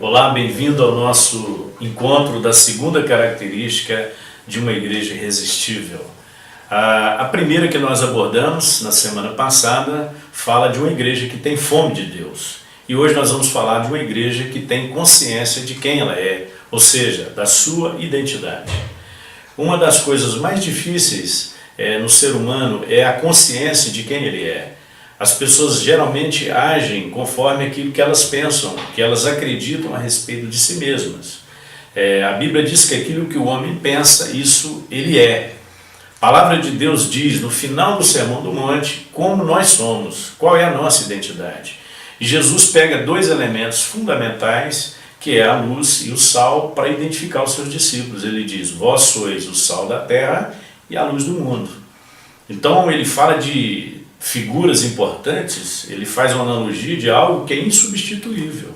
Olá, bem-vindo ao nosso encontro da segunda característica de uma igreja irresistível. A primeira que nós abordamos na semana passada fala de uma igreja que tem fome de Deus. E hoje nós vamos falar de uma igreja que tem consciência de quem ela é, ou seja, da sua identidade. Uma das coisas mais difíceis no ser humano é a consciência de quem ele é. As pessoas geralmente agem conforme aquilo que elas pensam, que elas acreditam a respeito de si mesmas. A Bíblia diz que aquilo que o homem pensa, isso ele é. A palavra de Deus diz no final do Sermão do Monte como nós somos, qual é a nossa identidade. E Jesus pega dois elementos fundamentais, que é a luz e o sal, para identificar os seus discípulos. Ele diz: vós sois o sal da terra e a luz do mundo. Então ele fala de figuras importantes, ele faz uma analogia de algo que é insubstituível.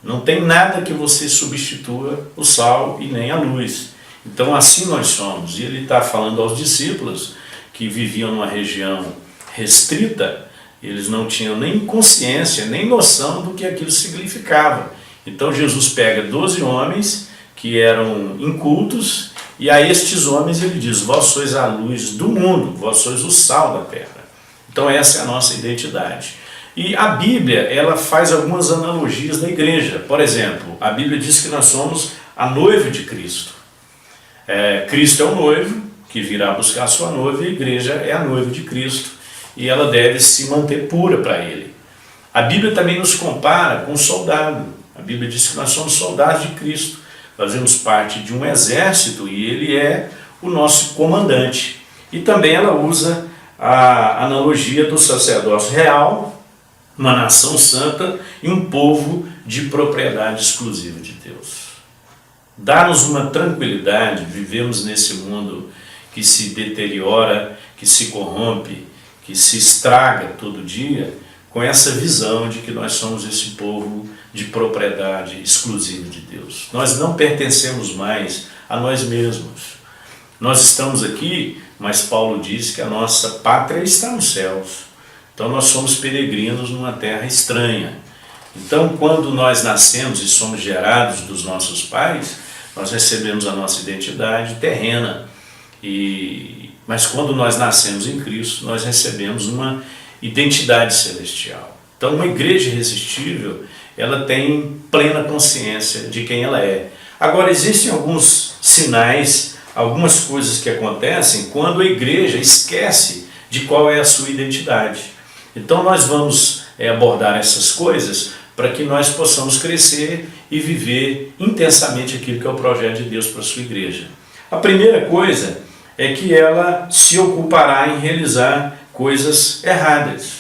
Não tem nada que você substitua o sal e nem a luz. Então assim nós somos. E ele está falando aos discípulos que viviam numa região restrita, eles não tinham nem consciência, nem noção do que aquilo significava. Então Jesus pega 12 homens que eram incultos, e a estes homens ele diz: vós sois a luz do mundo, vós sois o sal da terra. Então essa é a nossa identidade. E a Bíblia, ela faz algumas analogias da igreja. Por exemplo, a Bíblia diz que nós somos a noiva de Cristo. Cristo é o noivo que virá buscar a sua noiva, e a igreja é a noiva de Cristo, e ela deve se manter pura para ele. A Bíblia também nos compara com um soldado. A Bíblia diz que nós somos soldados de Cristo. Fazemos parte de um exército e ele é o nosso comandante. E também ela usa a analogia do sacerdócio real, uma nação santa e um povo de propriedade exclusiva de Deus. Dá-nos uma tranquilidade, vivemos nesse mundo que se deteriora, que se corrompe, que se estraga todo dia, com essa visão de que nós somos esse povo de propriedade exclusiva de Deus. Nós não pertencemos mais a nós mesmos. Nós estamos aqui, mas Paulo diz que a nossa pátria está nos céus. Então nós somos peregrinos numa terra estranha. Então quando nós nascemos e somos gerados dos nossos pais, nós recebemos a nossa identidade terrena. Mas quando nós nascemos em Cristo, nós recebemos uma identidade celestial. Então uma igreja irresistível, ela tem plena consciência de quem ela é. Agora existem alguns sinais, algumas coisas que acontecem quando a igreja esquece de qual é a sua identidade. Então nós vamos abordar essas coisas para que nós possamos crescer e viver intensamente aquilo que é o projeto de Deus para a sua igreja. A primeira coisa é que ela se ocupará em realizar coisas erradas.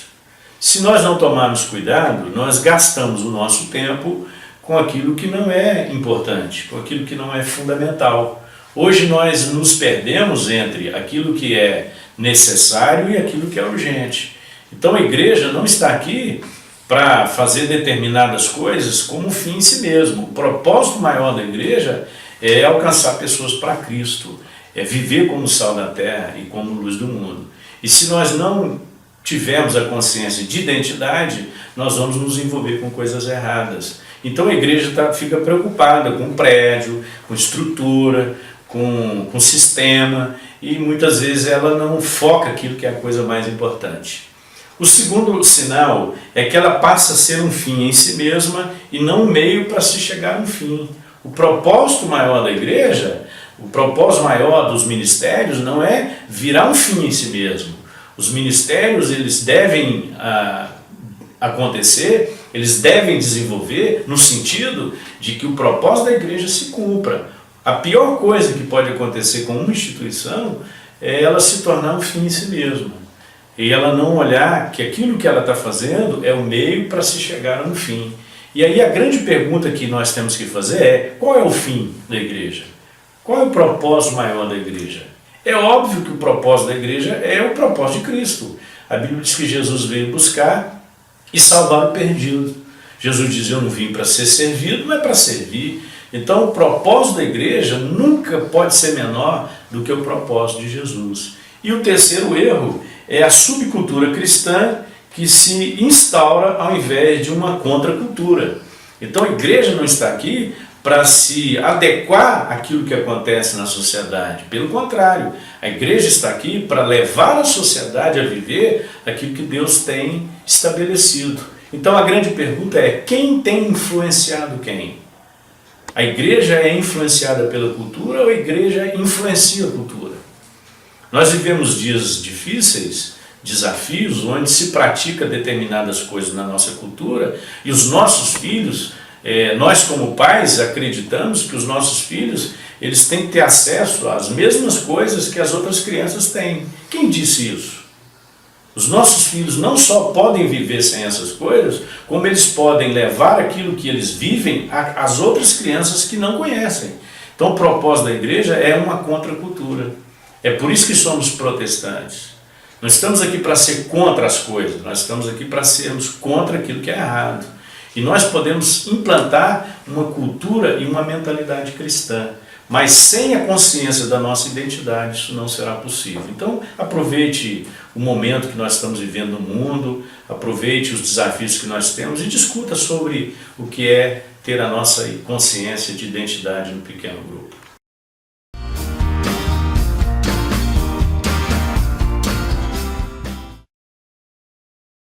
Se nós não tomarmos cuidado, nós gastamos o nosso tempo com aquilo que não é importante, com aquilo que não é fundamental. Hoje nós nos perdemos entre aquilo que é necessário e aquilo que é urgente. Então a igreja não está aqui para fazer determinadas coisas como fim em si mesmo. O propósito maior da igreja é alcançar pessoas para Cristo, é viver como sal da terra e como luz do mundo. E se nós não tivermos a consciência de identidade, nós vamos nos envolver com coisas erradas. Então a igreja fica preocupada com o prédio, com estrutura, com sistema, e muitas vezes ela não foca aquilo que é a coisa mais importante. O segundo sinal é que ela passa a ser um fim em si mesma e não um meio para se chegar a um fim. O propósito maior da igreja, o propósito maior dos ministérios não é virar um fim em si mesmo. Os ministérios, eles devem acontecer, eles devem desenvolver no sentido de que o propósito da igreja se cumpra. A pior coisa que pode acontecer com uma instituição é ela se tornar um fim em si mesma. E ela não olhar que aquilo que ela está fazendo é o meio para se chegar a um fim. E aí a grande pergunta que nós temos que fazer é: qual é o fim da igreja? Qual é o propósito maior da igreja? É óbvio que o propósito da igreja é o propósito de Cristo. A Bíblia diz que Jesus veio buscar e salvar o perdido. Jesus diz: eu não vim para ser servido, mas para servir. Então o propósito da igreja nunca pode ser menor do que o propósito de Jesus. E o terceiro erro é a subcultura cristã que se instaura ao invés de uma contracultura. Então a igreja não está aqui para se adequar àquilo que acontece na sociedade. Pelo contrário, a igreja está aqui para levar a sociedade a viver aquilo que Deus tem estabelecido. Então a grande pergunta é: quem tem influenciado quem? A igreja é influenciada pela cultura ou a igreja influencia a cultura? Nós vivemos dias difíceis, desafios, onde se pratica determinadas coisas na nossa cultura e os nossos filhos, nós como pais acreditamos que os nossos filhos eles têm que ter acesso às mesmas coisas que as outras crianças têm. Quem disse isso? Os nossos filhos não só podem viver sem essas coisas, como eles podem levar aquilo que eles vivem às outras crianças que não conhecem. Então o propósito da igreja é uma contracultura. É por isso que somos protestantes. Não estamos aqui para ser contra as coisas, nós estamos aqui para sermos contra aquilo que é errado. E nós podemos implantar uma cultura e uma mentalidade cristã, mas sem a consciência da nossa identidade isso não será possível. Então aproveite o momento que nós estamos vivendo no mundo, aproveite os desafios que nós temos e discuta sobre o que é ter a nossa consciência de identidade no pequeno grupo.